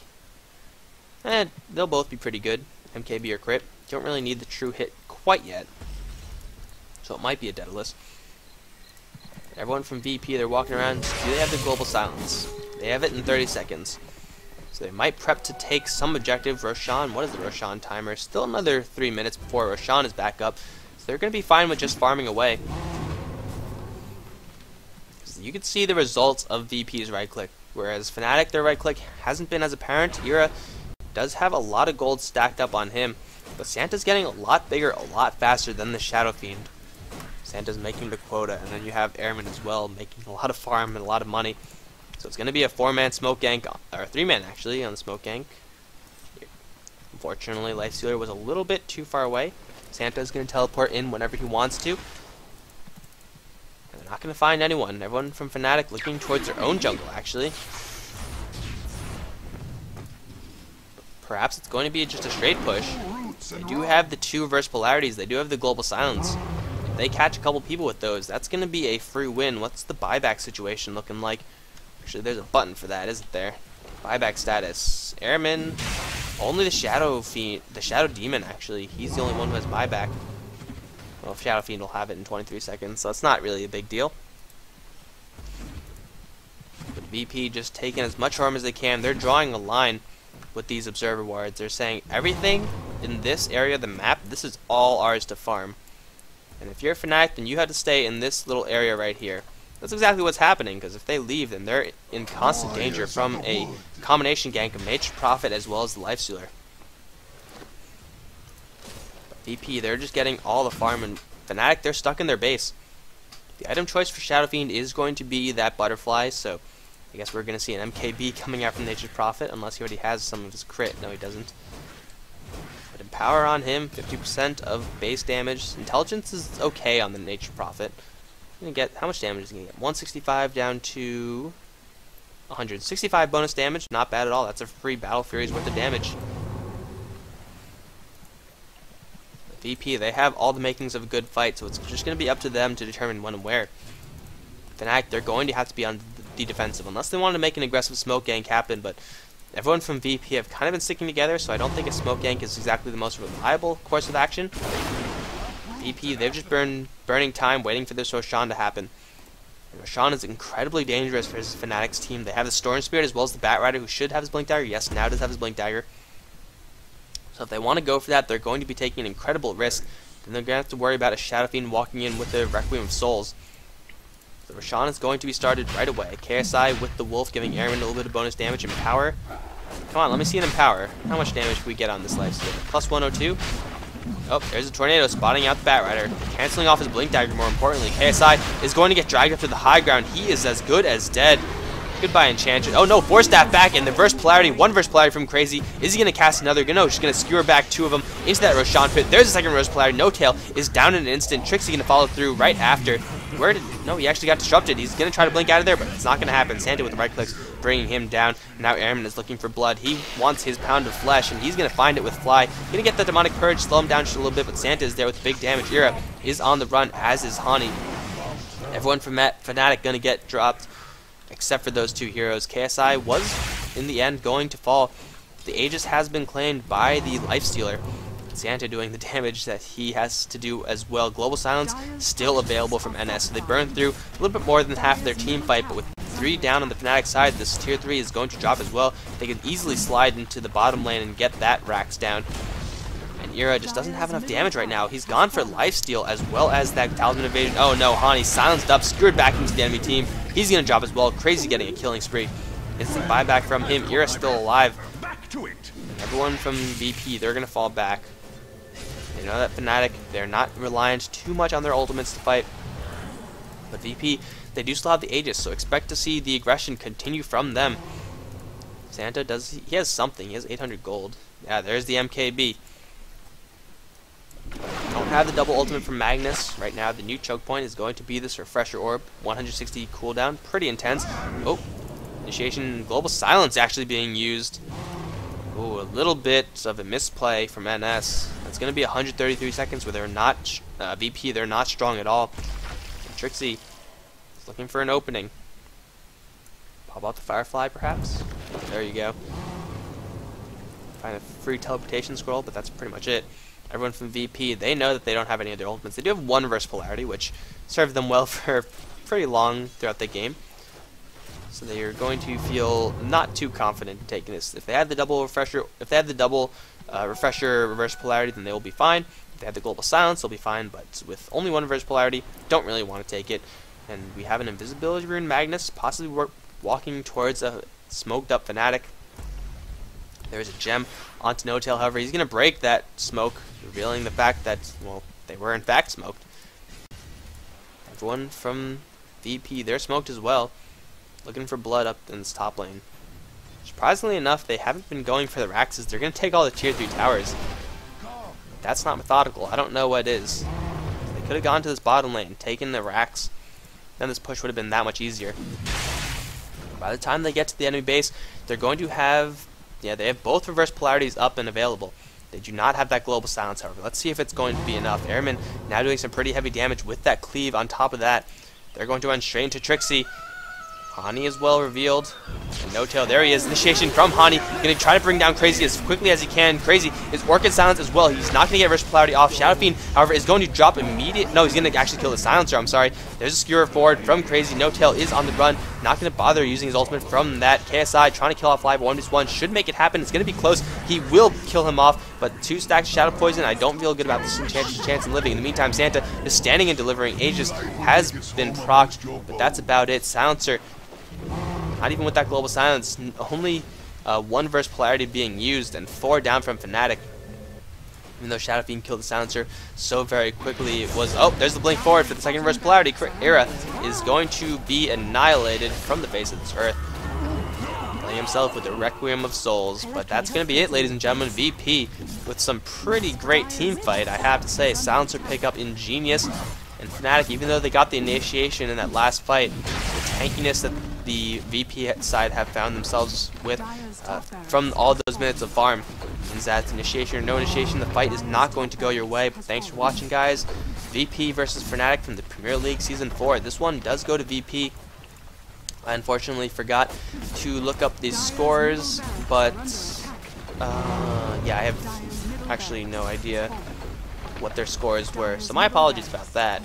They'll both be pretty good, MKB or crit. Don't really need the true hit quite yet, so it might be a Daedalus. Everyone from VP, they're walking around. Do they have the global silence? They have it in 30 seconds. So they might prep to take some objective. Roshan, what is the Roshan timer? Still another 3 minutes before Roshan is back up. So they're going to be fine with just farming away. You can see the results of VP's right click. Whereas Fnatic, their right click hasn't been as apparent. Era does have a lot of gold stacked up on him. But Santa's getting a lot bigger, a lot faster than the Shadow Fiend. Santa's making the quota, and then you have Airman as well, making a lot of farm and a lot of money. So it's going to be a 4-man smoke gank, or a 3-man actually, on the smoke gank. Unfortunately, Lifestealer was a little bit too far away. Santa's going to teleport in whenever he wants to. And they're not going to find anyone. Everyone from Fnatic looking towards their own jungle, actually. Perhaps it's going to be just a straight push. They do have the 2 reverse polarities. They do have the global silence. If they catch a couple people with those, that's going to be a free win. What's the buyback situation looking like? Actually, there's a button for that, isn't there? Buyback status. Airman. Only the Shadow Fiend, the Shadow Demon, actually. He's the only one who has buyback. Well, Shadow Fiend will have it in 23 seconds, so it's not really a big deal. But VP just taking as much harm as they can. They're drawing a line with these observer wards. They're saying everything in this area of the map, this is all ours to farm. And if you're a Fnatic, then you have to stay in this little area right here. That's exactly what's happening, because if they leave, then they're in constant danger from a combination gank of Nature's Prophet as well as the Lifestealer. VP, they're just getting all the farm, and Fnatic, they're stuck in their base. The item choice for Shadow Fiend is going to be that butterfly, so I guess we're going to see an MKB coming out from Nature's Prophet, unless he already has some of his crit. No, he doesn't. But Empower on him, 50% of base damage. Intelligence is okay on the Nature's Prophet. Gonna get, how much damage is he gonna get? 165 down to 165 bonus damage. Not bad at all. That's a free Battle Fury's worth of damage. The VP, they have all the makings of a good fight, so it's just gonna be up to them to determine when and where. Fnatic, they're going to have to be on the defensive, unless they want to make an aggressive smoke gank happen, but everyone from VP have kind of been sticking together, so I don't think a smoke gank is exactly the most reliable course of action. VP, they've just burning time waiting for this Roshan to happen. And Roshan is incredibly dangerous for his Fnatic's team. They have the Storm Spirit as well as the Bat Rider, who should have his Blink Dagger. Yes, now does have his Blink Dagger. So if they want to go for that, they're going to be taking an incredible risk. Then they're going to have to worry about a Shadow Fiend walking in with a Requiem of Souls. So Roshan is going to be started right away. KSI with the Wolf giving Airman a little bit of bonus damage and power. Come on, let me see an Empower. How much damage can we get on this Lifestealer? Plus 102? Oh, there's a Tornado spotting out the Bat Rider. Canceling off his Blink Dagger, more importantly. KSI is going to get dragged up to the high ground. He is as good as dead. Goodbye, Enchantress. Oh no, Force Staff back, and the Verse Polarity, one Verse Polarity from Crazy. Is he going to cast another? No, he's going to skewer back 2 of them into that Roshan pit. There's a second Verse Polarity. No Tail is down in an instant. Trixie going to follow through right after. No, he actually got disrupted. He's going to try to blink out of there, but it's not going to happen. Santa with the right clicks bringing him down. Now Airman is looking for blood. He wants his pound of flesh, and he's going to find it with Fly. Going to get the Demonic Purge, slow him down just a little bit, but Santa is there with big damage. Era is on the run, as is Hani. Everyone from Fnatic going to get dropped, except for those 2 heroes. KSI was, in the end, going to fall. The Aegis has been claimed by the Lifestealer. Santa doing the damage that he has to do as well. Global Silence still available from NS. So they burn through a little bit more than half their team fight, but with 3 down on the Fnatic side, this tier 3 is going to drop as well. They can easily slide into the bottom lane and get that Rax down. And Era just doesn't have enough damage right now. He's gone for lifesteal as well as that Talisman Evasion. Oh no, Hani silenced up, skewered back into the enemy team. He's going to drop as well. Crazy getting a killing spree. Instant buyback from him. Era's still alive. Everyone from VP, they're going to fall back. They know that Fnatic, they're not reliant too much on their ultimates to fight. But VP, they do still have the Aegis, so expect to see the aggression continue from them. Santa he has something. He has 800 gold. Yeah, there's the MKB. don't have the double ultimate from Magnus. Right now, the new choke point is going to be this Refresher Orb. 160 cooldown. Pretty intense. Oh, initiation global silence actually being used. Oh, a little bit of a misplay from NS. It's going to be 133 seconds where they're not, VP, they're not strong at all. And Trixie is looking for an opening. Pop out the Firefly, perhaps? There you go. Find a free teleportation scroll, but that's pretty much it. Everyone from VP, they know that they don't have any of their ultimates. They do have one reverse polarity, which served them well for pretty long throughout the game. So they are going to feel not too confident in taking this. If they had the double refresher, refresher reverse polarity, then they will be fine. If they have the global silence, they'll be fine. But with only one reverse polarity, don't really want to take it. And we have an invisibility rune Magnus, possibly walking towards a smoked up Fnatic. There's a gem onto No Tail. However, he's going to break that smoke, revealing the fact that, well, they were in fact smoked. Everyone from VP, they're smoked as well. Looking for blood up in this top lane. Surprisingly enough, they haven't been going for the Raxes. They're going to take all the tier 3 towers. That's not methodical. I don't know what is. They could have gone to this bottom lane, taken the Rax. Then this push would have been that much easier. By the time they get to the enemy base, they're going to have... Yeah, they have both reverse polarities up and available. They do not have that global silence, however. Let's see if it's going to be enough. Airman now doing some pretty heavy damage with that cleave on top of that. They're going to run straight into Trixie. Hani is well revealed. And No Tail, there he is. Initiation from Hani. Going to try to bring down Crazy as quickly as he can. Crazy is Orchid Silence as well. He's not going to get reverse polarity off. Shadow Fiend, however, is going to drop immediate. No, he's going to actually kill the Silencer. I'm sorry. There's a skewer forward from Crazy. No Tail is on the run. Not going to bother using his ultimate from that. KSI trying to kill off Live 1v1. Should make it happen. It's going to be close. He will kill him off. But 2 stacks of Shadow Poison. I don't feel good about this chance in living. In the meantime, Santa is standing and delivering. Aegis has been procced. But that's about it. Silencer, not even with that global silence, only 1 reverse polarity being used and 4 down from Fnatic. Even though Shadow Fiend killed the Silencer so very quickly, it was... Oh, there's the blink forward for the second reverse polarity. Era is going to be annihilated from the face of this earth. Playing himself with the Requiem of Souls. But that's going to be it, ladies and gentlemen. VP with some pretty great team fight, I have to say. Silencer pickup ingenious. And Fnatic, even though they got the initiation in that last fight, the tankiness that the VP side have found themselves with from all those minutes of farm is that initiation or no initiation, the fight is not going to go your way. But thanks for watching, guys. VP versus Fnatic from the Premier League Season 4. This one does go to VP. I unfortunately forgot to look up these scores, but yeah, I have actually no idea what their scores were, so my apologies about that.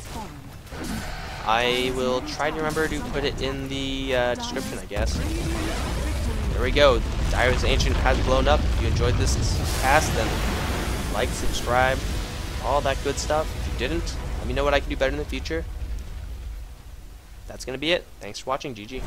I will try to remember to put it in the description, I guess. There we go. Dyrus Ancient has blown up. If you enjoyed this cast, then like, subscribe, all that good stuff. If you didn't, let me know what I can do better in the future. That's going to be it. Thanks for watching. GG.